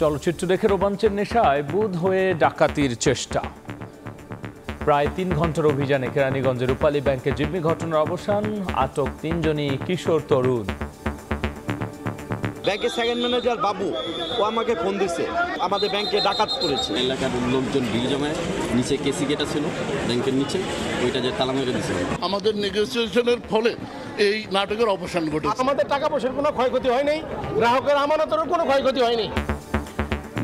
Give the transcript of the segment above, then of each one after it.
চলচ্চিত্র দেখে রোমাঞ্চের নেশায় বুঁদ হয়ে ডাকাতির চেষ্টা। প্রায় ৩ ঘন্টার অভিযানে কেরানীগঞ্জের রূপালী ব্যাংকে জিম্মি ঘটনার অবসান, আটক ৩ জনই কিশোর তরুণ। ব্যাংকের সেকেন্ড ম্যানেজার বাবু ও আমাকে ফোন দিচ্ছে, আমাদের ব্যাংকে ডাকাত করেছে। এলাকার লোকজন ভিড় জমায়, নিচে কেসি গেটা ছিল ব্যাংকের নিচে, ওইটা যে তালা মেরে দিয়েছিল। আমাদের নেগোসিয়েশনের ফলে এই নাটকের অবসান ঘটেছে। আমাদের টাকা পয়সার কোনো ক্ষয়ক্ষতি হয়নি, গ্রাহকের আমানতেরও কোনো ক্ষয়ক্ষতি হয়নি।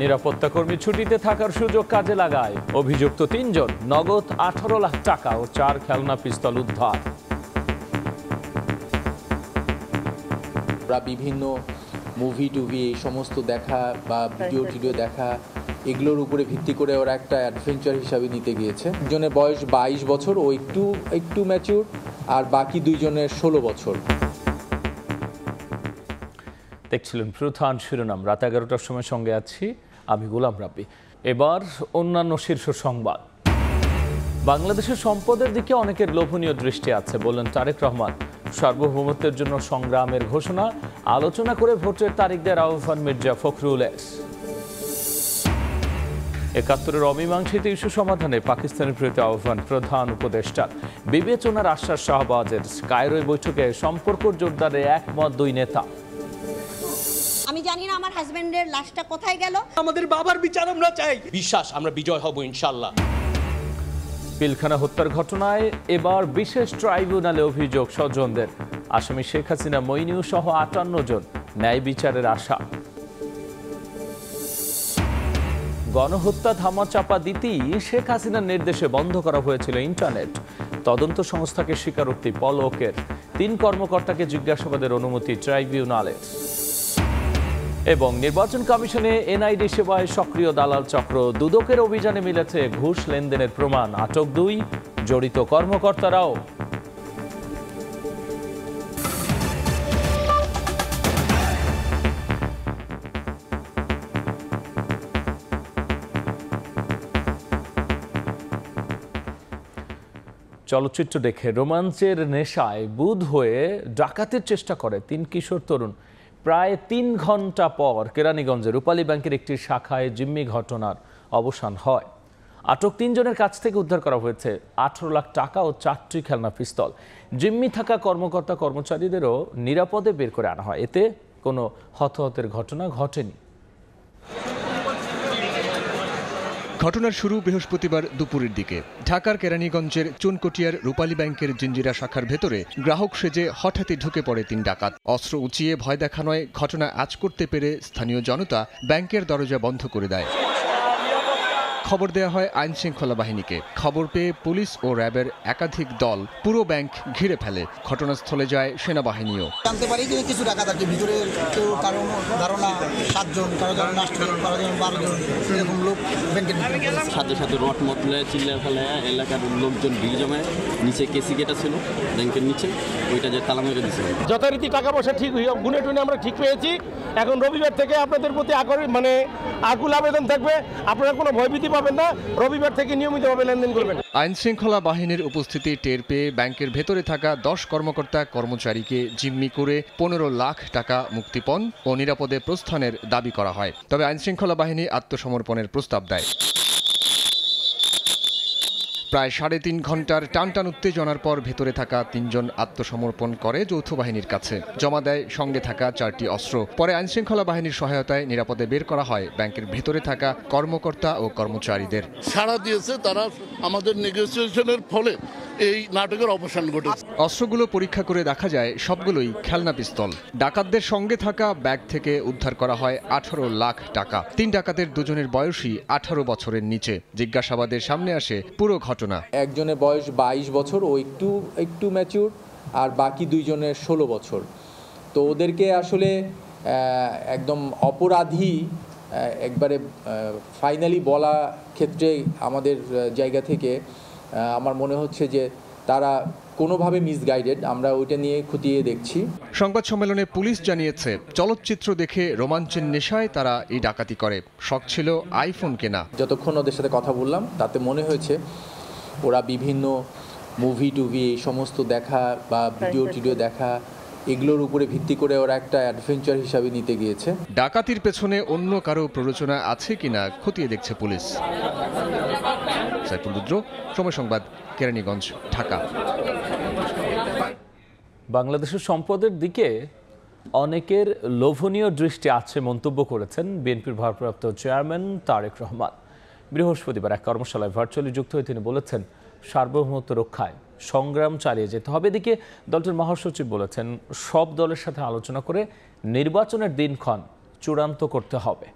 নিরাপত্তা কর্মী ছুটিতে থাকার সুযোগ কাজে লাগায় অভিযুক্ত ৩ জন, নগদ ১৮ লাখ টাকা ও ৪ খেলনা পিস্তল উদ্ধার। বিভিন্ন মুভি টুভি এই সমস্ত দেখা বা ভিডিও টিডিও দেখা, এগুলোর উপরে ভিত্তি করে ওরা একটা অ্যাডভেঞ্চার হিসাবে নিতে গিয়েছে। একজনের বয়স ২২ বছর, ও একটু ম্যাচিউর, আর বাকি ২ জনের ১৬ বছর। দেখছিলেন প্রধান শিরোনাম। রাত ১১টার সময় সঙ্গে আছি আমি গোলাম রাব্বি। এবার অন্যান্য শীর্ষ সংবাদ। বাংলাদেশের সম্পদের দিকে অনেকের লোভনীয় দৃষ্টি আছে বললেন তারেক রহমান। সার্বভৌমত্বের জন্য সংগ্রামের ঘোষণা, আলোচনা করে ভোটের তারিখ দেওয়ার আহ্বান মির্জা ফখরুল। ৭১-এর অমীমাংসিত ইস্যু সমাধানে পাকিস্তানের প্রতি আহ্বান প্রধান উপদেষ্টার। বিবেচনার আশ্বাস শাহবাজের। কায়রোয় বৈঠকে সম্পর্ক জোরদারে একমত ২ নেতা। আমি জানি না আমার হাজবেন্ডের লাশটা কোথায় গেল। আমাদের বাবার বিচার আমরা চাই, বিশ্বাস আমরা বিজয় হব ইনশাআল্লাহ। পিলখানা হত্যার ঘটনায় এবার বিশেষ ট্রাইব্যুনালে অভিযোগ স্বজনদের। আসামি শেখ হাসিনা, মইনিউ সহ ৫৮ জন, ন্যায় বিচারের আশা। গণহত্যা ধামাচাপা দিতেই শেখ হাসিনার নির্দেশে বন্ধ করা হয়েছিল ইন্টারনেট। তদন্ত সংস্থাকে স্বীকারোক্তি পলকের। ৩ কর্মকর্তাকে জিজ্ঞাসাবাদের অনুমতি ট্রাইব্যুনালের। এবং নির্বাচন কমিশনে এনআইডি সেবায় সক্রিয় দালাল চক্র। দুদকের অভিযানে মিলেছে ঘুষ লেনদেনের প্রমাণ। আটক ২, জড়িত কর্মকর্তারাও। চলচ্চিত্র দেখে রোমাঞ্চের নেশায় বুঁদ হয়ে ডাকাতির চেষ্টা করে ৩ কিশোর তরুণ। প্রায় ৩ ঘন্টা পর কেরানীগঞ্জের রূপালী ব্যাংকের একটি শাখায় জিম্মি ঘটনার অবসান হয়। আটক ৩ জনের কাছ থেকে উদ্ধার করা হয়েছে ১৮ লাখ টাকা ও ৪টি খেলনা পিস্তল। জিম্মি থাকা কর্মকর্তা কর্মচারীদেরও নিরাপদে বের করে আনা হয়। এতে কোনো হতাহতের ঘটনা ঘটেনি। ঘটনার শুরু বৃহস্পতিবার দুপুরের দিকে। ঢাকার কেরানীগঞ্জের চুনকটিয়ার রূপালী ব্যাংকের জিঞ্জিরা শাখার ভেতরে গ্রাহক সেজে হঠাৎই ঢুকে পড়ে ৩ ডাকাত। অস্ত্র উঁচিয়ে ভয় দেখানোয় ঘটনা আঁচ করতে পেরে স্থানীয় জনতা ব্যাংকের দরজা বন্ধ করে দেয়। খবর দেওয়া হয় আইন শৃঙ্খলা বাহিনীকে। খবর পেয়ে পুলিশ ও র্যাবের একাধিক দল পুরো ব্যাংক ঘিরে ফেলে। ঘটনাস্থলে যায় সেনাবাহিনীও। জানতে পারি যে কিছু ডাকাত আছে ভিতরে, কেউ কারো ধারণা ৭ জন, কারো ধারণা ৮ জন, কারো ধারণা ১২ জন, এরকম লোক ব্যাংকের সাথে সাথে রড মতলে চিল্লা ফেলে এলাকার লোকজন ভিড় জমায়, নিচে কেসি গেটা ছিল ব্যাংকের নিচে, ওইটা যে তালা মেরে দিয়েছিল। যথারীতি টাকা পয়সা ঠিক গুনে টুনে আমরা ঠিক পেয়েছি। এখন রবিবার থেকে আপনাদের প্রতি আকুল আবেদন থাকবে, আপনারা কোনো ভয়ভীতি পাবেন না। রবিবার থেকে নিয়মিতভাবে লেনদেন করবেন। আইন শৃঙ্খলা বাহিনীর উপস্থিতি টের পেয়ে ব্যাংকের ভেতরে থাকা ১০ কর্মকর্তা কর্মচারীকে জিম্মি করে ১৫ লাখ টাকা মুক্তিপণ ও নিরাপদে প্রস্থানের দাবি করা হয়। তবে আইন শৃঙ্খলা বাহিনী আত্মসমর্পণের প্রস্তাব দেয়। প্রায় ৩.৫ ঘন্টার টানটান উত্তেজনার পর ভেতরে থাকা ৩ জন আত্মসমর্পণ করে যৌথ বাহিনীর কাছে। জমা দেয় সঙ্গে থাকা ৪টি অস্ত্র। পরে আইনশৃঙ্খলা বাহিনীর সহায়তায় নিরাপদে বের করা হয় ব্যাংকের ভেতরে থাকা কর্মকর্তা ও কর্মচারীদের। সাড়া দিয়েছে তারা, আমাদের নেগোসিয়েশনের ফলে এই নাটকের অবসান ঘটেছে। অস্ত্রগুলো পরীক্ষা করে দেখা যায় সবগুলোই খেলনা পিস্তল। ডাকাতদের সঙ্গে থাকা ব্যাগ থেকে উদ্ধার করা হয় ১৮ লাখ টাকা। ৩ ডাকাতের ২ জনের বয়সী ১৮ বছরের নিচে। জিজ্ঞাসাবাদের সামনে আসে পুরো ঘটনা। একজনের বয়স ২২ বছর, ও একটু ম্যাচিউর, আর বাকি ২ জনের ১৬ বছর। তো ওদেরকে আসলে একদম অপরাধী একবারে ফাইনালি বলা ক্ষেত্রে আমাদের জায়গা থেকে আমার মনে হচ্ছে যে তারা কোনোভাবে মিসগাইডেড। আমরা ওইটা নিয়ে খতিয়ে দেখছি। সংবাদ সম্মেলনে পুলিশ জানিয়েছে চলচ্চিত্র দেখে রোমাঞ্চের নেশায় তারা এই ডাকাতি করে। শখ ছিল আইফোন কেনা। যতক্ষণ ওদের সাথে কথা বললাম তাতে মনে হয়েছে ওরা বিভিন্ন মুভি টুভি এই সমস্ত দেখা বা ভিডিও টিডিও দেখা, এগুলোর উপরে ভিত্তি করে ওরা একটা অ্যাডভেঞ্চার হিসাবে নিতে গিয়েছে। ডাকাতির পেছনে অন্য কারো প্ররোচনা আছে কিনা খতিয়ে দেখছে পুলিশ। সাইফুল রুদ্র, সময় সংবাদ, কেরানীগঞ্জ, ঢাকা। বাংলাদেশের সম্পদের দিকে অনেকের লোভনীয় দৃষ্টি আছে মন্তব্য করেছেন বিএনপির ভারপ্রাপ্ত চেয়ারম্যান তারেক রহমান। বৃহস্পতিবার এক কর্মশালায় ভার্চুয়ালি যুক্ত হয়ে তিনি বলেছেন, সার্বভৌমত্ব রক্ষায় সংগ্রাম চালিয়ে যেতে হবে। এদিকে দলটির মহাসচিব বলেছেন, সব দলের সাথে আলোচনা করে নির্বাচনের দিনক্ষণ চূড়ান্ত করতে হবে।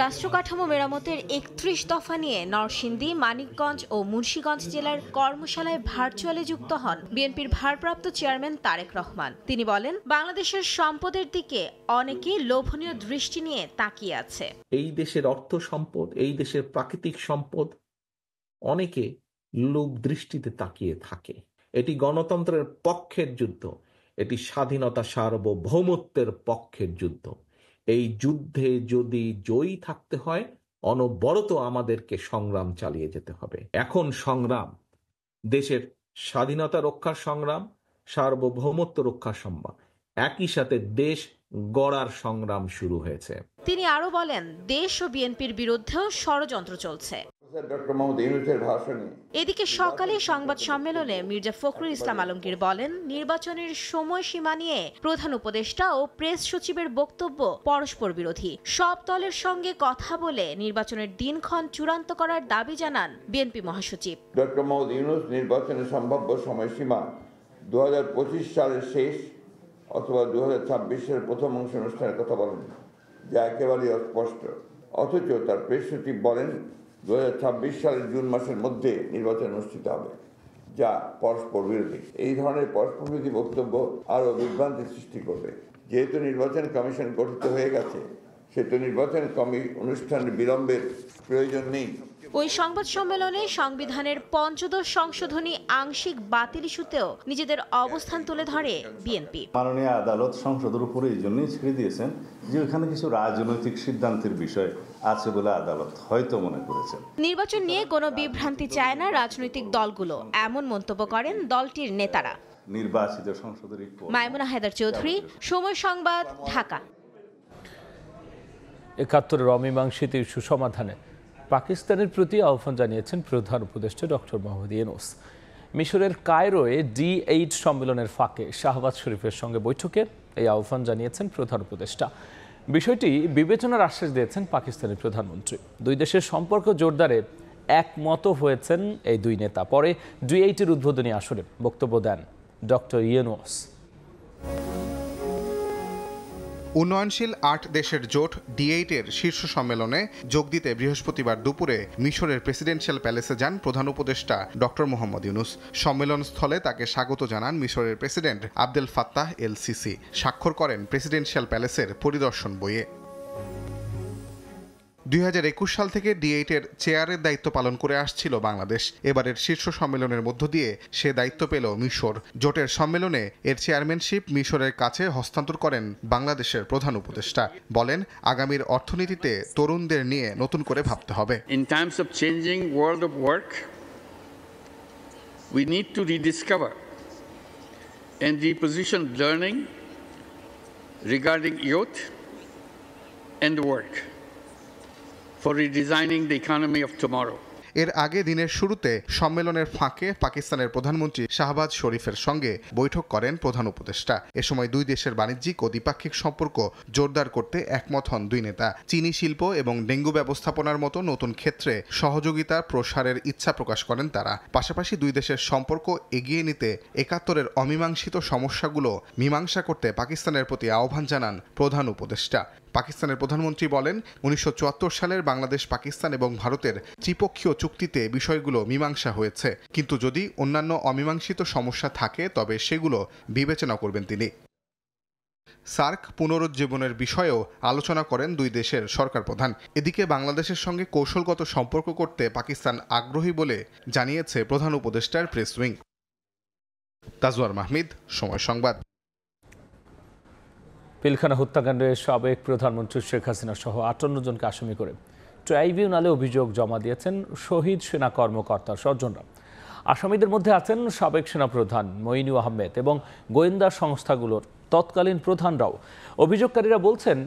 রাষ্ট্র কাঠামো মেরামতের ৩১ দফা নিয়ে নরসিংদী, মানিকগঞ্জ ও মুন্সিগঞ্জ জেলার কর্মশালায় ভার্চুয়ালি যুক্ত হন বিএনপির ভারপ্রাপ্ত চেয়ারম্যান তারেক রহমান। তিনি বলেন, বাংলাদেশের সম্পদের দিকে অনেকেই লোভনীয় দৃষ্টি নিয়ে তাকিয়ে আছে। এই দেশের অর্থ সম্পদ, এই দেশের প্রাকৃতিক সম্পদ অনেকে লোভ দৃষ্টিতে তাকিয়ে থাকে। এটি গণতন্ত্রের পক্ষের যুদ্ধ, এটি স্বাধীনতা সার্বভৌমত্বের পক্ষের যুদ্ধ। এই যুদ্ধে যদি জয়ী থাকতে হয়, অনবরত আমাদেরকে সংগ্রাম চালিয়ে যেতে হবে। এখন সংগ্রাম দেশের স্বাধীনতা রক্ষার সংগ্রাম, সার্বভৌমত্ব রক্ষার সংগ্রাম, একই সাথে দেশ গড়ার সংগ্রাম শুরু হয়েছে। তিনি আরো বলেন, দেশ ও বিএনপির বিরুদ্ধেও ষড়যন্ত্র চলছে। এদিকে সকালে সংবাদ সম্মেলনে মির্জা ফখরুল ইসলাম আলমগীর বলেন, নির্বাচনের সময়সীমা নিয়ে প্রধান উপদেষ্টা ও প্রেস সচিবের বক্তব্য পরস্পর বিরোধী। সব দলের সঙ্গে কথা বলে নির্বাচনের দিনক্ষণ চূড়ান্ত করার দাবি জানান বিএনপি মহাসচিব। ডক্টর মোহাম্মদ ইউনূস নির্বাচনের সম্ভাব্য সময়সীমা 2025 সালের শেষ অথবা 2026 সালের প্রথম অংশ অনুষ্ঠানের কথা বলেন, যা একেবারেই অস্পষ্ট। অথচ তার প্রেস সচিব বলেন 2026 সালের জুন মাসের মধ্যে নির্বাচন অনুষ্ঠিত হবে, যা পরস্পর বিরোধী। এই ধরনের পরস্পর বিরোধী বক্তব্য আরও বিভ্রান্তি সৃষ্টি করবে। যেহেতু নির্বাচন কমিশন গঠিত হয়ে গেছে, সেহেতু নির্বাচন অনুষ্ঠানের বিলম্বের প্রয়োজন নেই। ওই সংবাদ সম্মেলনে সংবিধানের ৫ম সংশোধনী আংশিক বাতিল ইস্যুতেও নিজেদের অবস্থান তুলে ধরে বিএনপি। মাননীয় আদালত সংসদের উপরে এই জন্যই ছেড়ে দিয়েছেন যে ওখানে কিছু রাজনৈতিক সিদ্ধান্তের বিষয় আছে বলে আদালত হয়তো মনে করেছেন। নির্বাচন নিয়ে কোনো বিভ্রান্তি চায় না রাজনৈতিক দলগুলো, এমন মন্তব্য করেন দলটির নেতারা। নির্বাচিত সংসদের মাইমুনা হায়দার চৌধুরী, সময় সংবাদ, ঢাকা। ৭১-এর অমীমাংসিত ইস্যু সমাধানে পাকিস্তানের প্রতি আহ্বান জানিয়েছেন প্রধান উপদেষ্টা ডক্টর মোহাম্মদ ইউনূস। মিশরের কায়রোয়ে D8 সম্মেলনের ফাঁকে শাহবাজ শরীফের সঙ্গে বৈঠকে এই আহ্বান জানিয়েছেন প্রধান উপদেষ্টা। বিষয়টি বিবেচনার আশ্বাস দিয়েছেন পাকিস্তানের প্রধানমন্ত্রী। দুই দেশের সম্পর্ক জোরদারে একমত হয়েছেন এই দুই নেতা। পরে D8-এর উদ্বোধনী আসরে বক্তব্য দেন ডক্টর ইউনূস। উন্নয়নশীল ৮ দেশের জোট D8-এর শীর্ষ সম্মেলনে যোগ দিতে বৃহস্পতিবার দুপুরে মিশরের প্রেসিডেন্সিয়াল প্যালেসে যান প্রধান উপদেষ্টা ডক্টর মোহাম্মদ ইউনূস। সম্মেলন স্থলে তাকে স্বাগত জানান মিশরের প্রেসিডেন্ট আবদেল ফাত্তাহ এল সিসি। স্বাক্ষর করেন প্রেসিডেন্সিয়াল প্যালেসের পরিদর্শন বইয়ে। 2021 সাল থেকে D8-এর চেয়ারের দায়িত্ব পালন করে আসছিল বাংলাদেশ। এবারের শীর্ষ সম্মেলনের মধ্য দিয়ে সে দায়িত্ব পেল মিশর। জোটের সম্মেলনে এর চেয়ারম্যানশিপ মিশরের কাছে হস্তান্তর করেন বাংলাদেশের প্রধান উপদেষ্টা। বলেন, আগামীর অর্থনীতিতে তরুণদের নিয়ে নতুন করে ভাবতে হবে। In times of changing world of work, we need to rediscover and reposition learning regarding youth and work for redesigning the economy of tomorrow. এর আগে দিনের শুরুতে সম্মেলনের ফাঁকে পাকিস্তানের প্রধানমন্ত্রী শাহবাজ শরীফের সঙ্গে বৈঠক করেন প্রধান উপদেষ্টা। এ সময় দুই দেশের বাণিজ্যিক ও দ্বিপাক্ষিক সম্পর্ক জোরদার করতে একমত হন দুই নেতা। চিনি শিল্প এবং ডেঙ্গু ব্যবস্থাপনার মতো নতুন ক্ষেত্রে সহযোগিতা প্রসারের ইচ্ছা প্রকাশ করেন তারা। পাশাপাশি দুই দেশের সম্পর্ক এগিয়ে নিতে ৭১-এর অমীমাংসিত সমস্যাগুলো মীমাংসা করতে পাকিস্তানের প্রতি আহ্বান জানান প্রধান উপদেষ্টা। পাকিস্তানের প্রধানমন্ত্রী বলেন, 1974 সালের বাংলাদেশ, পাকিস্তান এবং ভারতের ত্রিপক্ষীয় চুক্তিতে বিষয়গুলো মীমাংসা হয়েছে, কিন্তু যদি অন্যান্য অমীমাংসিত সমস্যা থাকে তবে সেগুলো বিবেচনা করবেন তিনি। সার্ক পুনরুজ্জীবনের বিষয়েও আলোচনা করেন দুই দেশের সরকার প্রধান। এদিকে বাংলাদেশের সঙ্গে কৌশলগত সম্পর্ক করতে পাকিস্তান আগ্রহী বলে জানিয়েছে প্রধান উপদেষ্টার প্রেস উইং। তাজওয়ার মাহমিদ, সময় সংবাদ। পিলখানা হত্যাকাণ্ডে সাবেক প্রধানমন্ত্রী শেখ হাসিনা সহ ৫৮ জনকে আসামি করে ট্রাইব্যুনালে অভিযোগ জমা দিয়েছেন শহীদ সেনা কর্মকর্তার স্বজনরা। আসামিদের মধ্যে আছেন সাবেক সেনাপ্রধান মঈনু আহমেদ এবং গোয়েন্দা সংস্থাগুলোর তৎকালীন প্রধানরাও। অভিযোগকারীরা বলছেন,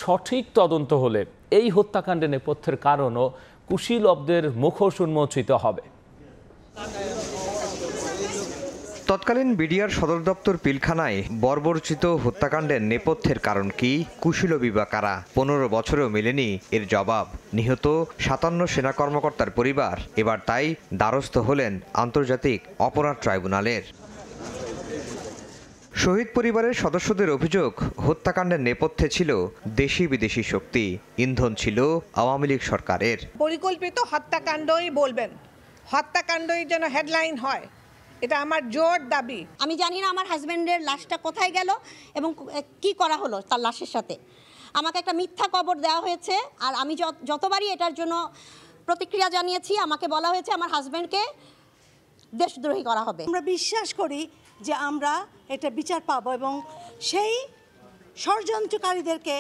সঠিক তদন্ত হলে এই হত্যাকাণ্ডে নেপথ্যের কারণ ও কুশীলবদের মুখোশ উন্মোচিত হবে। তৎকালীন বিডিআর সদর দপ্তর পিলখানায় বর্বরচিত হত্যাকাণ্ডের নেপথ্যের কারণ কি, কুশীলবী বা কারা? 15 বছরেও মেলেনি এর জবাব। নিহত 57 সেনা কর্মকর্তার পরিবার এবার তাই দ্বারস্থ হলেন আন্তর্জাতিক অপরাধ ট্রাইব্যুনালের। শহীদ পরিবারের সদস্যদের অভিযোগ, হত্যাকাণ্ডের নেপথ্যে ছিল দেশি বিদেশি শক্তি, ইন্ধন ছিল আওয়ামী লীগ সরকারের। পরিকল্পিত হত্যাকাণ্ডই বলবেন, হত্যাকাণ্ডই যেন হেডলাইন হয়, এটা আমার জোর দাবি। আমি জানি না আমার হাজব্যান্ডের লাশটা কোথায় গেল এবং কি করা হলো তার লাশের সাথে। আমাকে একটা মিথ্যা কবর দেওয়া হয়েছে, আর আমি যতবারই এটার জন্য প্রতিক্রিয়া জানিয়েছি আমাকে বলা হয়েছে আমার হাজব্যান্ডকে দেশদ্রোহী করা হবে। আমরা বিশ্বাস করি যে আমরা এটা বিচার পাবো এবং সেই ষড়যন্ত্রকারীদেরকে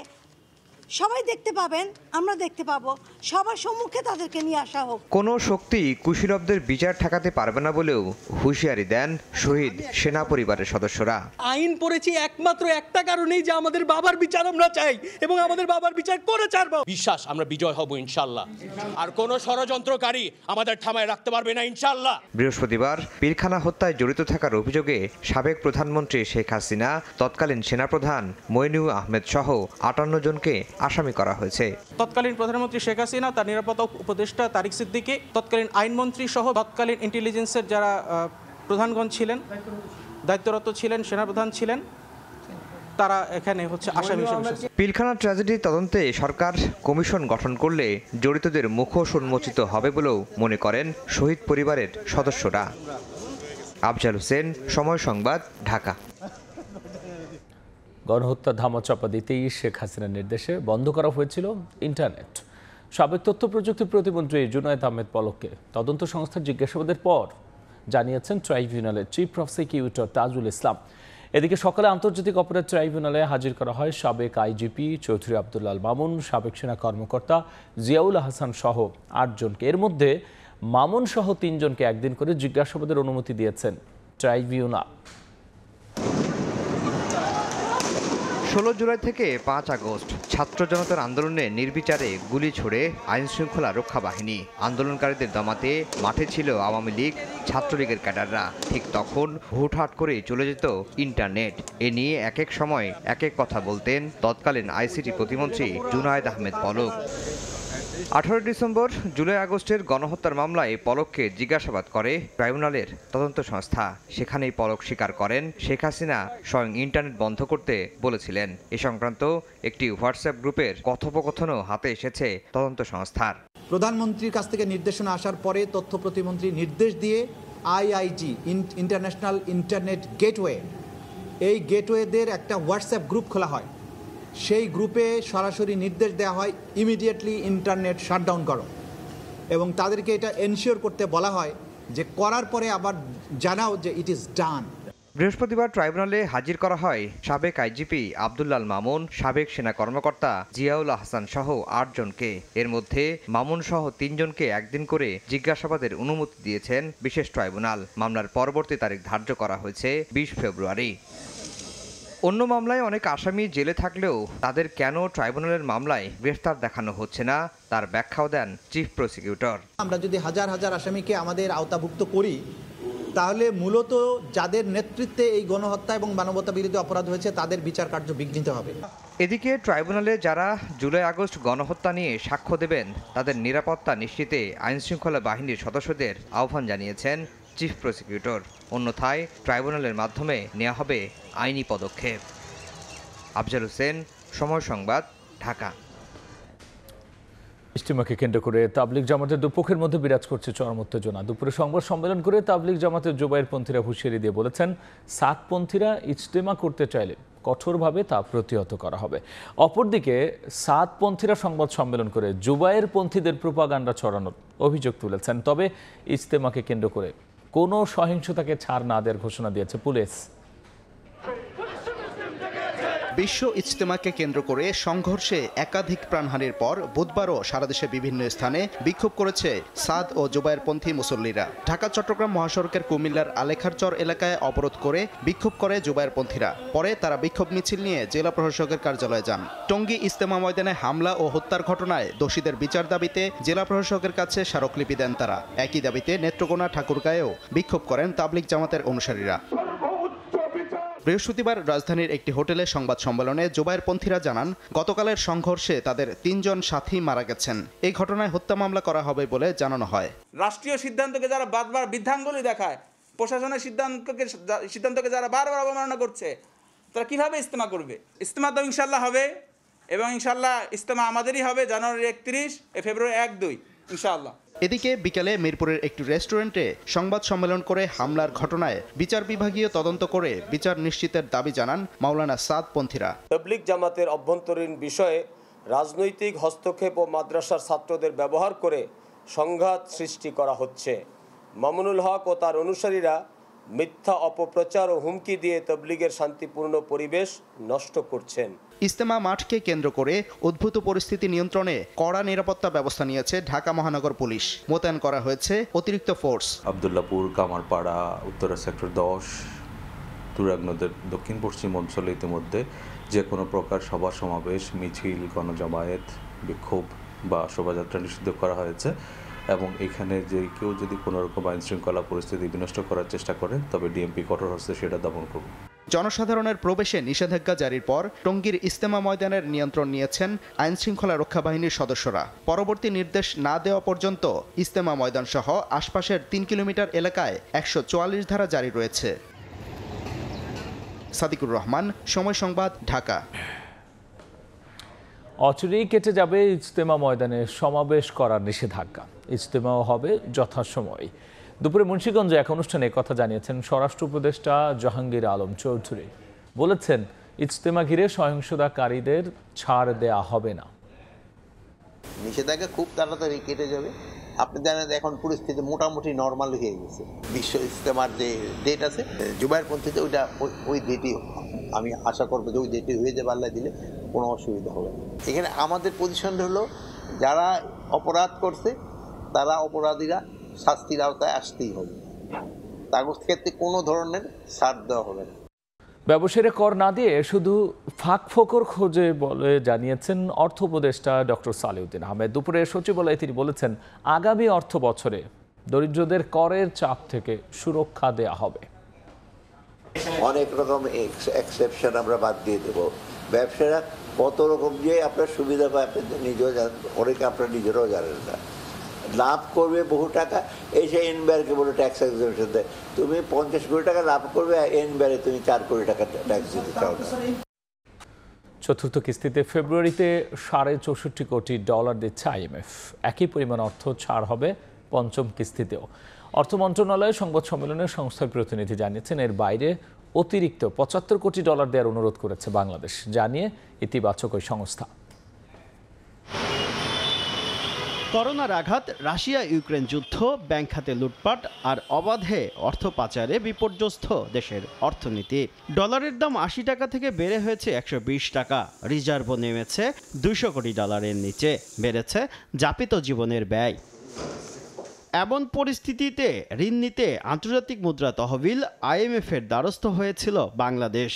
সবাই দেখতে পাবেন, আমরা দেখতে পাবো, সবার সম্মুখে তাদেরকে নিয়ে আসা হোক। কোনো শক্তি কুশীলবদের বিচার ঠেকাতে পারবে না বলেও হুঁশিয়ারি দেন শহীদ সেনা পরিবারের সদস্যরা। আইন পড়েছি একমাত্র একটা কারণেই, যে আমাদের বাবার বিচার আমরা চাই এবং আমাদের বাবার বিচার করে ছাড়বো। বিশ্বাস আমরা বিজয় হব ইনশাল্লাহ, আর কোন ষড়যন্ত্রকারী আমাদের থামায় রাখতে পারবে না ইনশাল্লাহ। বৃহস্পতিবার পিলখানা হত্যায় জড়িত থাকার অভিযোগে সাবেক প্রধানমন্ত্রী শেখ হাসিনা, তৎকালীন সেনাপ্রধান মঈনু আহমেদ সহ 58 জনকে আসামি করা হয়েছে। তৎকালীন প্রধানমন্ত্রী শেখ হাসিনা, তার নিরাপত্তা উপদেষ্টা তারিক সিদ্দিকী, তৎকালীন আইনমন্ত্রী সহ তৎকালীন ইন্টেলিজেন্সের যারা প্রধানগণ ছিলেন, দায়িত্বরত ছিলেন, সেনাপ্রধান ছিলেন, তারা এখানে আসামি হিসেবে। পিলখানা ট্র্যাজেডি তদন্তে সরকার কমিশন গঠন করলে জড়িতদের মুখোশ উন্মোচিত হবে বলেও মনে করেন শহীদ পরিবারের সদস্যরা। আফজাল হোসেন, সময় সংবাদ, ঢাকা। গণহত্যা ধামাচাপা দিতেই শেখ হাসিনার নির্দেশে বন্ধ করা হয়েছিল ইন্টারনেট। সাবেক তথ্য প্রযুক্তি প্রতিমন্ত্রী জুনায়েদ আহমেদ পলককে তদন্ত সংস্থার জিজ্ঞাসাবাদের পর জানিয়েছেন ট্রাইব্যুনালের চিফ প্রসিকিউটর তাজুল ইসলাম। এদিকে সকালে আন্তর্জাতিক অপরাধ ট্রাইব্যুনালে হাজির করা হয় সাবেক আইজিপি চৌধুরী আব্দুল্লাহ আল মামুন, সাবেক সেনা কর্মকর্তা জিয়াউল হাসান সহ 8 জনকে। এর মধ্যে মামুন সহ 3 জনকে একদিন করে জিজ্ঞাসাবাদের অনুমতি দিয়েছেন ট্রাইব্যুনাল। 16 জুলাই থেকে 5 আগস্ট ছাত্র জনতার আন্দোলনে নির্বিচারে গুলি ছোড়ে আইন শৃঙ্খলা রক্ষা বাহিনী। আন্দোলনকারীদের দমাতে মাঠে ছিল আওয়ামী লীগ, ছাত্রলীগের ক্যাডাররা। ঠিক তখন হুটহাট করে চলে যেত ইন্টারনেট। এ নিয়ে এক এক সময় এক এক কথা বলতেন তৎকালীন আইসিটি প্রতিমন্ত্রী জুনায়েদ আহমেদ পলক। 18 ডিসেম্বর জুলাই আগস্টের গণহত্যার মামলায় পলককে জিজ্ঞাসাবাদ করে ট্রাইব্যুনালের তদন্ত সংস্থা। সেখানেই পলক স্বীকার করেন শেখ হাসিনা স্বয়ং ইন্টারনেট বন্ধ করতে বলেছিলেন। এ সংক্রান্ত একটি হোয়াটসঅ্যাপ গ্রুপের কথোপকথনও হাতে এসেছে তদন্ত সংস্থার। প্রধানমন্ত্রীর কাছ থেকে নির্দেশনা আসার পরে তথ্য প্রতিমন্ত্রী নির্দেশ দিয়ে আইআইজি ইন্টারন্যাশনাল ইন্টারনেট গেটওয়ে, এই গেটওয়েদের একটা হোয়াটসঅ্যাপ গ্রুপ খোলা হয়। সেই গ্রুপে সরাসরি নির্দেশ দেওয়া হয় ইমিডিয়েটলি ইন্টারনেট শাটডাউন করো, এবং তাদেরকে এটা এনশিওর করতে বলা হয় যে করার পরে আবার জানাও যে ইট ইজ ডান। বৃহস্পতিবার ট্রাইব্যুনালে হাজির করা হয় সাবেক আইজিপি আব্দুল্লাহ আল মামুন, সাবেক সেনা কর্মকর্তা জিয়াউল হাসান সহ 8 জনকে। এর মধ্যে মামুন সহ 3 জনকে একদিন করে জিজ্ঞাসাবাদের অনুমতি দিয়েছেন বিশেষ ট্রাইব্যুনাল। মামলার পরবর্তী তারিখ ধার্য করা হয়েছে 20 ফেব্রুয়ারি। অন্য মামলায় অনেক আসামি জেলে থাকলেও তাদের কেন ট্রাইব্যুনালের মামলায় গ্রেফতার দেখানো হচ্ছে না তার ব্যাখ্যাও দেন চিফ প্রসিকিউটর। আমরা যদি হাজার হাজার আসামিকে আমাদের আওতাভুক্ত করি, তাহলে মূলত যাদের নেতৃত্বে এই গণহত্যা এবং মানবতা বিরোধী অপরাধ হয়েছে তাদের বিচার কার্য বিঘ্নিত হবে। এদিকে ট্রাইব্যুনালে যারা জুলাই আগস্ট গণহত্যা নিয়ে সাক্ষ্য দেবেন তাদের নিরাপত্তা নিশ্চিতে আইনশৃঙ্খলা বাহিনীর সদস্যদের আহ্বান জানিয়েছেন চিফ প্রসিকিউটর। অন্যথায় ট্রাইব্যুনালের মাধ্যমে নেওয়া হবে আইনি পদক্ষেপ। আফজাল হোসেন, সময় সংবাদ, ঢাকা। ইজতিমাকে কেন্দ্র করে তাবলিগ জামাতের দুপক্ষের মধ্যে বিরাজ করছে চরম উত্তেজনা। দুপুরে সংবাদ সম্মেলন করে তাবলিগ জামাতের জুবায়েরপন্থীরা হুঁশিয়ারি দিয়ে বলেছেন, সাদপন্থীরা ইজতিমা করতে চাইলে কঠোরভাবে তা প্রতিহত করা হবে। অপরদিকে সাদপন্থীরা সংবাদ সম্মেলন করে জুবায়েরপন্থীদের প্রোপাগান্ডা ছড়ানোর অভিযোগ তুলেছেন। তবে ইজতিমাকে কেন্দ্র করে কোনো সহিংসতাকে ছাড় না দেওয়ার ঘোষণা দিয়েছে পুলিশ। বিশ্ব ইজতেমাকে কেন্দ্র করে সংঘর্ষে একাধিক প্রাণহানির পর বুধবারও সারা দেশে বিভিন্ন স্থানে বিক্ষোভ করেছে সাদ ও জুবায়েরপন্থী মুসল্লিরা। ঢাকা চট্টগ্রাম মহাসড়কের কুমিল্লার আলেখারচর এলাকায় অবরোধ করে বিক্ষোভ করে জুবায়েরপন্থীরা। পরে তারা বিক্ষোভ মিছিল নিয়ে জেলা প্রশাসকের কার্যালয়ে যান। টঙ্গী ইজতেমা ময়দানে হামলা ও হত্যার ঘটনায় দোষীদের বিচার দাবিতে জেলা প্রশাসকের কাছে স্মারকলিপি দেন তারা। একই দাবিতে নেত্রকোনা ঠাকুরগাঁয়েও বিক্ষোভ করেন তাবলিগ জামাতের অনুসারীরা। বৃহস্পতিবার রাজধানীর একটি হোটেলে সংবাদ সম্মেলনে জুবায়েরপন্থীরা জানান, গতকালের সংঘর্ষে তাদের 3 জন সাথী মারা গেছেন। এই ঘটনায় হত্যা মামলা করা হবে বলে জানানো হয়। রাষ্ট্রীয় সিদ্ধান্তকে যারা বারবার বৃদ্ধাঙ্গুলি দেখায়, প্রশাসনের সিদ্ধান্তকে যারা বারবার অবমাননা করছে, তারা কিভাবে ইজতেমা করবে? ইজতেমা তো ইনশাল্লাহ হবে, এবং ইনশাল্লাহ ইজতেমা আমাদেরই হবে জানুয়ারি 31, ফেব্রুয়ারি 1-2 ইনশাআল্লাহ। এদিকে বিকেলে মিরপুরের একটি রেস্টুরেন্টে সংবাদ সম্মেলন করে হামলার ঘটনায় বিচার বিভাগীয় তদন্ত করে বিচার নিশ্চিতের দাবি জানান মাওলানা সাদ পন্থীরা। তাবলিগ জামাতের অভ্যন্তরীণ বিষয়ে রাজনৈতিক হস্তক্ষেপ ও মাদ্রাসার ছাত্রদের ব্যবহার করে সংঘাত সৃষ্টি করা হচ্ছে। মামুনুল হক ও তার অনুসারীরা মিথ্যা অপপ্রচার ও হুমকি দিয়ে তাবলিগের শান্তিপূর্ণ পরিবেশ নষ্ট করছেন। ইজতেমা মাঠকে কেন্দ্র করে উদ্ভূত পরিস্থিতি নিয়ন্ত্রণে কড়া নিরাপত্তা ব্যবস্থা নিয়েছে ঢাকা মহানগর পুলিশ। মোতায়েন করা হয়েছে অতিরিক্ত ফোর্স। আব্দুল্লাহপুর, কামারপাড়া, উত্তরা সেক্টর 10, তুরাগ নদের দক্ষিণ পশ্চিম অঞ্চলে ইতিমধ্যে যে কোনো প্রকার সভা সমাবেশ, মিছিল, গণজমায়েত, বিক্ষোভ বা শোভাযাত্রা নিষিদ্ধ করা হয়েছে, এবং এখানে যে কেউ যদি কোনো রকম আইন শৃঙ্খলা পরিস্থিতি বিনষ্ট করার চেষ্টা করে তবে ডিএমপি কঠোর হস্তে সেটা দমন করবে। জনসাধারণের প্রবেশে নিষেধাজ্ঞা জারির পর টঙ্গীর ইজতেমা ময়দানের নিয়ন্ত্রণ নিয়েছেন আইন শৃঙ্খলা রক্ষা বাহিনীর সদস্যরা। পরবর্তী নির্দেশ না দেওয়া পর্যন্ত ইজতেমা ময়দান সহ আশপাশের 3 কিলোমিটার এলাকায় 144 ধারা জারি রয়েছে। সাদিকুর রহমান, সময় সংবাদ, ঢাকা। অচিরেই কেটে যাবে ইজতেমা ময়দানে সমাবেশ করার নিষেধাজ্ঞা। ইজতেমাও হবে যথাসময়। দুপুরে মুন্সিগঞ্জে এক অনুষ্ঠানে কথা জানিয়েছেন স্বরাষ্ট্র উপদেষ্টা জাহাঙ্গীর আলম চৌধুরী। বলেছেন, ইজতেমা ঘিরে সহিংসতাকারীদের ছাড় দেয়া হবে না। নিষেধাজ্ঞা খুব তাড়াতাড়ি কেটে যাবে। আপনি জানেন এখন পরিস্থিতি মোটামুটি নর্মাল হয়ে গেছে। বিশ্ব ইজতেমার যে ডেট আছে জুবায়েরপন্থীতে ওই ডেটই আমি আশা করবো যে ওই ডেটে হয়ে যাবে। আল্লাহ দিলে কোনো অসুবিধা হবে না। এখানে আমাদের পজিশন হলো যারা অপরাধ করছে তারা অপরাধীরা শাস্তির আওতায় আসতেই হবে। তার ক্ষেত্রে কোনো ধরনের ছাড় দেওয়া হবে না। ব্যবসায়ীরা কর না দিয়ে শুধু ফাঁক ফোকর খোঁজে বলে জানিয়েছেন অর্থ উপদেষ্টা ডক্টর সালেউদ্দিন আহমেদ। দুপুরে সচিবালয়ে তিনি বলেছেন, আগামী অর্থ বছরে দরিদ্রদের করের চাপ থেকে সুরক্ষা দেয়া হবে। অনেক রকম এক্সেপশন আমরা বাদ দিয়ে দেব। ব্যবসায়ীরা কত রকম যে আপনার সুবিধা পায় আপনি নিজেও জানেন, অনেকে আপনার নিজেরাও জানেন না। লাভ করবে বহু টাকা, এসে এনবিআরকে বলে ট্যাক্স এক্সেম্পশন দেয়। তুমি 50 কোটি টাকা লাভ করবে, এনবিআরে তুমি 4 কোটি টাকা ট্যাক্স দিতে চাও না। চতুর্থ কিস্তিতে ফেব্রুয়ারিতে $64 কোটি দিচ্ছে আইএমএফ। একই পরিমাণ অর্থ ছাড় হবে পঞ্চম কিস্তিতেও। অর্থ মন্ত্রণালয়ে সংবাদ সম্মেলনে সংস্থার প্রতিনিধি জানিয়েছেন, এর বাইরে অতিরিক্ত $75 কোটি দেওয়ার অনুরোধ করেছে বাংলাদেশ। জানিয়ে ইতিবাচক ওই সংস্থা। করোনার আঘাত, রাশিয়া ইউক্রেন যুদ্ধ, ব্যাংক খাতে লুটপাট আর অবাধে অর্থ পাচারে বিপর্যস্ত দেশের অর্থনীতি। ডলারের দাম 80 টাকা থেকে বেড়ে হয়েছে 120 টাকা। রিজার্ভও নেমেছে $200 কোটি নিচে। বেড়েছে যাপিত জীবনের ব্যয়। এমন পরিস্থিতিতে ঋণ নিতে আন্তর্জাতিক মুদ্রা তহবিল আইএমএফের দ্বারস্থ হয়েছিল বাংলাদেশ।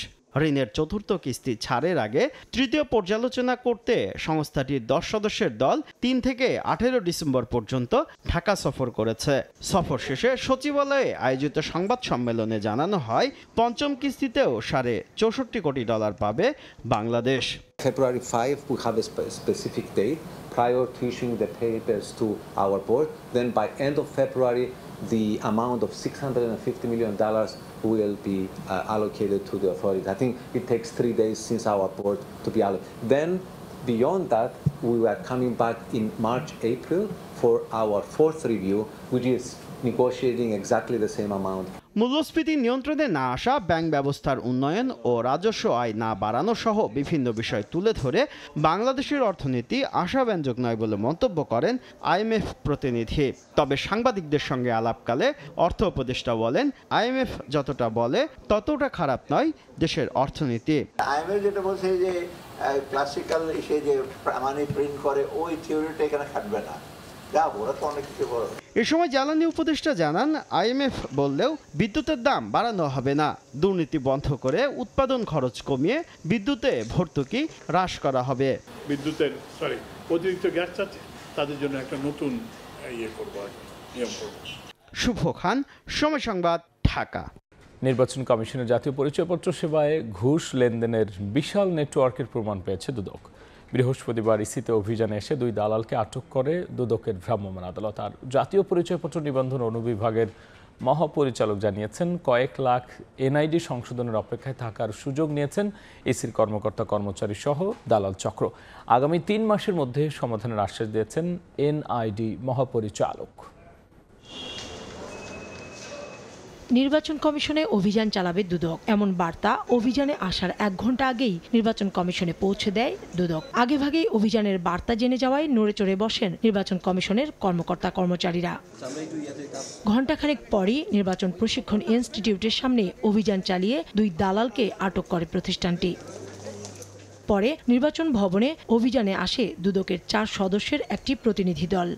ঋণের চতুর্থ কিস্তি ছাড়ের আগে তৃতীয় পর্যালোচনা করতে সংস্থাটির 10 সদস্যের দল 3 থেকে 18 ডিসেম্বর পর্যন্ত ঢাকা সফর করেছে। সফর শেষে সচিবালয়ে আয়োজিত সংবাদ সম্মেলনে জানানো হয়, পঞ্চম কিস্তিতেও $64 কোটি পাবে Bangladesh. February 5, we have a specific date prior to issuing the papers to our board. Then by end of February, the amount of $650 million will be allocated to the authorities. I think it takes 3 days since our board to be allocated. Then beyond that, we were coming back in March, April for our fourth review, which is negotiating exactly the same amount. মূল্যস্ফীতি নিয়ন্ত্রণে না আসা, bank ব্যবস্থার উন্নয়ন ও রাজস্ব আয় না বাড়ানো সহ বিভিন্ন বিষয় তুলে ধরে বাংলাদেশের অর্থনীতি আশাব্যঞ্জক নয় বলে মন্তব্য করেন আইএমএফ প্রতিনিধি। তবে সাংবাদিকদের সঙ্গে আলাপকালে অর্থ উপদেষ্টা বলেন, আইএমএফ যতটা বলে ততটা খারাপ নয় দেশের অর্থনীতি। আইএমএফ যেটা বলছে যে ক্লাসিক্যাল এসে যে মানি প্রিন্ট করে ওই থিওরিটা এখানে খাটবে না। এ সময় জ্বালানি উপদেষ্টা জানান, আইএমএফ বললেও বিদ্যুতের দাম বাড়ানো হবে না। দুর্নীতি বন্ধ করে উৎপাদন খরচ কমিয়ে বিদ্যুতে ভর্তুকি হ্রাস করা হবে। বিদ্যুতের অতিরিক্ত গ্যাস আছে তাদের জন্য একটা নতুন নিয়ম করব। শুভ খান, সময় সংবাদ, ঢাকা। নির্বাচন কমিশনের জাতীয় পরিচয়পত্র সেবায় ঘুষ লেনদেনের বিশাল নেটওয়ার্কের প্রমাণ পেয়েছে দুদক। বৃহস্পতিবার ইসিতে অভিযানে এসে 2 দালালকে আটক করে দুদকের ভ্রাম্যমাণ আদালত। আর জাতীয় পরিচয়পত্র নিবন্ধন অনুবিভাগের মহাপরিচালক জানিয়েছেন, কয়েক লাখ এনআইডি সংশোধনের অপেক্ষায় থাকার সুযোগ নিয়েছেন ইসির কর্মকর্তা কর্মচারী সহ দালাল চক্র। আগামী 3 মাসের মধ্যে সমাধানের আশ্বাস দিয়েছেন এনআইডি মহাপরিচালক। নির্বাচন কমিশনে অভিযান চালাবে দুদক, এমন বার্তা অভিযানে আসার 1 ঘন্টা আগেই নির্বাচন কমিশনে পৌঁছে দেয় দুদক। আগেভাগেই অভিযানের বার্তা জেনে যাওয়ায় নড়ে চড়ে বসেন নির্বাচন কমিশনের কর্মকর্তা কর্মচারীরা। ঘণ্টাখানেক পরই নির্বাচন প্রশিক্ষণ ইনস্টিটিউটের সামনে অভিযান চালিয়ে 2 দালালকে আটক করে প্রতিষ্ঠানটি। পরে নির্বাচন ভবনে অভিযানে আসে দুদকের 4 সদস্যের একটি প্রতিনিধি দল।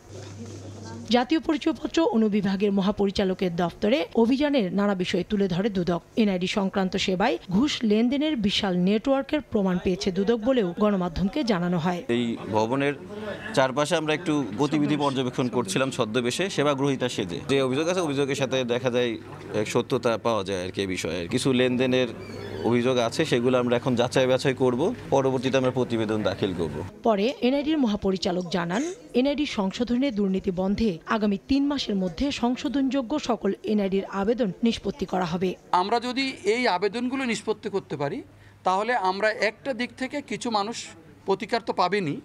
জাতীয় পরিচয়পত্র অনুবিভাগের মহাপরিচালকের দপ্তরে অভিযানের নানা বিষয় তুলে ধরে দুদক। এনআইডি সংক্রান্ত সেবায় ঘুষ লেনদেনের বিশাল নেটওয়ার্কের প্রমাণ পেয়েছে দুদক বলেও গণমাধ্যমকে জানানো হয়। এই ভবনের চারপাশে আমরা একটু গতিবিধি পর্যবেক্ষণ করছিলাম ছদ্মবেশে সেবা গ্রহীতা সেজে। যে অভিযোগ আছে অভিযোগের সাথে দেখা যায় সত্যতা পাওয়া যায় আর কি। বিষয়ে কিছু লেনদেনের অভিযোগ আছে, সেগুলো আমরা এখন যাচাই বাছাই করব, পরবর্তীতে আমরা প্রতিবেদন দাখিল করব। পরে এনআইডির মহাপরিচালক জানান, এনআইডি সংশোধনে দুর্নীতি বন্ধে আগামী 3 মাসের মধ্যে সংশোধনযোগ্য সকল এনআইডির আবেদন নিষ্পত্তি করা হবে। আমরা যদি এই আবেদনগুলো নিষ্পত্তি করতে পারি তাহলে আমরা একটা দিক থেকে কিছু মানুষ প্রতিকার তো পাবেনই,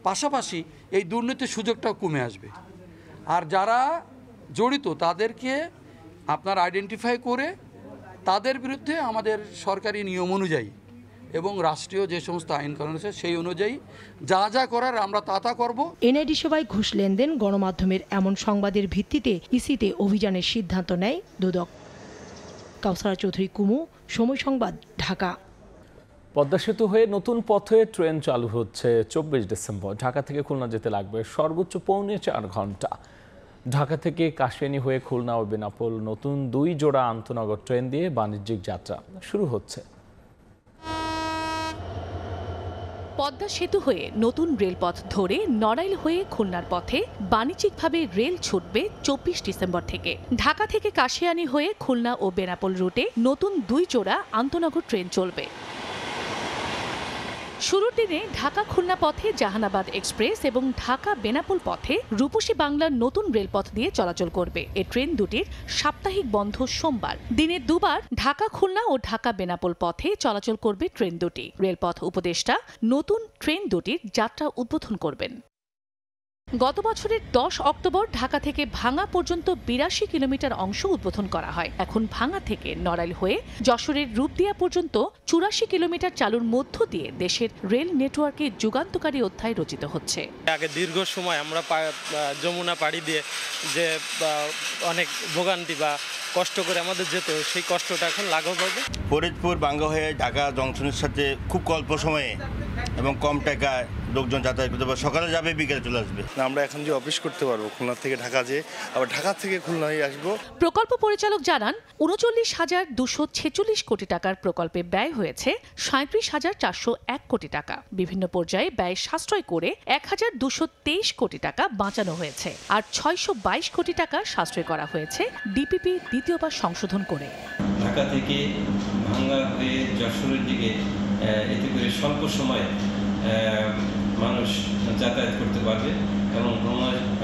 পাশাপাশি এই দুর্নীতির সুযোগটাও কমে আসবে। আর যারা জড়িত তাদেরকে আপনার আইডেন্টিফাই করে তাদের বিরুদ্ধে আমাদের সরকারি নিয়ম অনুযায়ী এবং রাষ্ট্রীয় যে সমস্ত আইন কানুন আছে সেই অনুযায়ী যা যা করার আমরা তা করব। এনআইডি সেবায় ঘুষ লেনদেন, গণমাধ্যমের এমন সংবাদের ভিত্তিতে ইসিতে অভিযানের সিদ্ধান্ত নেয় দুদক। কাউসারা চৌধুরী কুমু, সময় সংবাদ, ঢাকা। পদ্মা সেতু হয়ে নতুন পথে ট্রেন চালু হচ্ছে 24 ডিসেম্বর। ঢাকা থেকে খুলনা যেতে লাগবে সর্বোচ্চ 4.25 ঘন্টা। ঢাকা থেকে কাশিয়ানী হয়ে খুলনা ও বেনাপোল নতুন 2 জোড়া আন্তনগর ট্রেন দিয়ে বাণিজ্যিক যাত্রা শুরু হচ্ছে। পদ্মা সেতু হয়ে নতুন রেলপথ ধরে নড়াইল হয়ে খুলনার পথে বাণিজ্যিকভাবে রেল ছুটবে 24 ডিসেম্বর থেকে। ঢাকা থেকে কাশিয়ানী হয়ে খুলনা ও বেনাপোল রুটে নতুন 2 জোড়া আন্তনগর ট্রেন চলবে। শুরুর দিনে ঢাকা খুলনা পথে জাহানাবাদ এক্সপ্রেস এবং ঢাকা বেনাপোল পথে রূপসী বাংলার নতুন রেলপথ দিয়ে চলাচল করবে। এই ট্রেন দুটির সাপ্তাহিক বন্ধ সোমবার। দিনে 2 বার ঢাকা খুলনা ও ঢাকা বেনাপোল পথে চলাচল করবে ট্রেন দুটি। রেলপথ উপদেষ্টা নতুন ট্রেন দুটির যাত্রা উদ্বোধন করবেন। গত বছরের 10 অক্টোবর ঢাকা থেকে ভাঙ্গা পর্যন্ত 82 কিলোমিটার অংশ উদ্বোধন করা হয়। এখন ভাঙ্গা থেকে নড়াইল হয়ে যশোরের রূপদিয়া পর্যন্ত 84 কিলোমিটার চালুর মধ্য দিয়ে দেশের রেল নেটওয়ার্কে যুগান্তকারী অধ্যায় রচিত হচ্ছে। আগে দীর্ঘ সময় আমরা যমুনা পাড়ি দিয়ে যে অনেক ভোগান্তি বা কষ্ট করে আমাদের যেত, সেই কষ্টটা এখন লাঘব হবে। ফরিদপুর ভাঙ্গা হয়ে ঢাকা জংশনের সাথে খুব অল্প সময়ে এবং কম টাকায় লোকজন যাতায়াত করতে পারবে। সকালে যাবে, বিকেলে চলে আসবে। আমরা এখন যে অফিস করতে পারবো খুলনা থেকে ঢাকা, যে আবার ঢাকা থেকে খুলনা হয়ে আসবো। প্রকল্প পরিচালক জানান, 39,246 কোটি টাকার প্রকল্পে ব্যয় হয়েছে 37,401 কোটি টাকা। বিভিন্ন পর্যায়ে ব্যয় সাশ্রয় করে 1,223 কোটি টাকা বাঁচানো হয়েছে, আর 622 কোটি টাকা সাশ্রয় করা হয়েছে ডিপিপি দ্বিতীয়বার সংশোধন করে। ঢাকা থেকে ভাঙ্গা হয়ে যশোরের দিকে এতে করে স্বল্প সময়ে মানুষ যাতায়াত করতে পারবে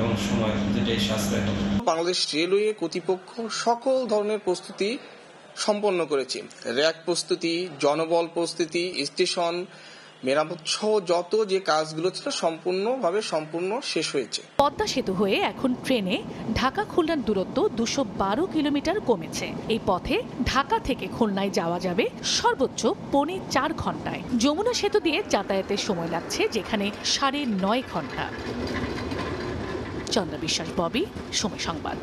এবং সময় যেটাই সাশ্রয় হবে। বাংলাদেশ রেলওয়ে কর্তৃপক্ষ সকল ধরনের প্রস্তুতি সম্পন্ন করেছে। র্যাক প্রস্তুতি, জনবল প্রস্তুতি, স্টেশন মেরামত সহ যত যে কাজগুলো ছিল সম্পূর্ণ শেষ হয়েছে। পদ্মা সেতু হয়ে এখন ট্রেনে ঢাকা খুলনার দূরত্ব 212 কিলোমিটার কমেছে। এই পথে ঢাকা থেকে খুলনায় যাওয়া যাবে সর্বোচ্চ 4.5 ঘন্টায়। যমুনা সেতু দিয়ে যাতায়াতের সময় লাগছে যেখানে 9.5 ঘন্টা। চন্দ্র বিশ্বাস, ববি, সময় সংবাদ।